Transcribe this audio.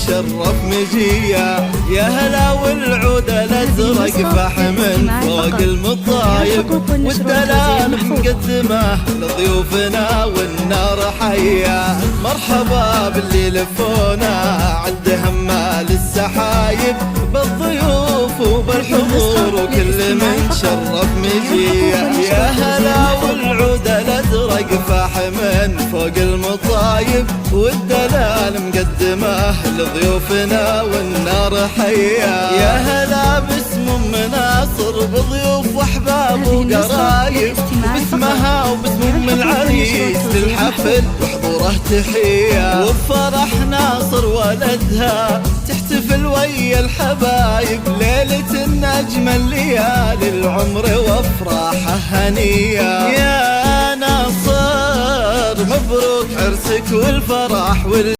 شرف مجيه. يا هلا والعود الازرق فاح من فوق المطايب، والدلال مقدمه لضيوفنا والنار حيه. مرحبا باللي لفونا عد همال السحايب، بالضيوف وبالحضور وكل من شرف مجيه. يا هلا والعود الازرق فاح من فوق المطايب، والدلال مقدمه لضيوفنا والنار حيه. يا هلا باسم ام ناصر بضيوف واحباب وقرايب، باسمها وباسم ام العريس للحفل وحضوره تحيه. وبفرح ناصر ولدها تحتفل ويا الحبايب، ليلة أجمل ليالي العمر وافراحه هنيه. يا ناصر مبروك عرسك والفرح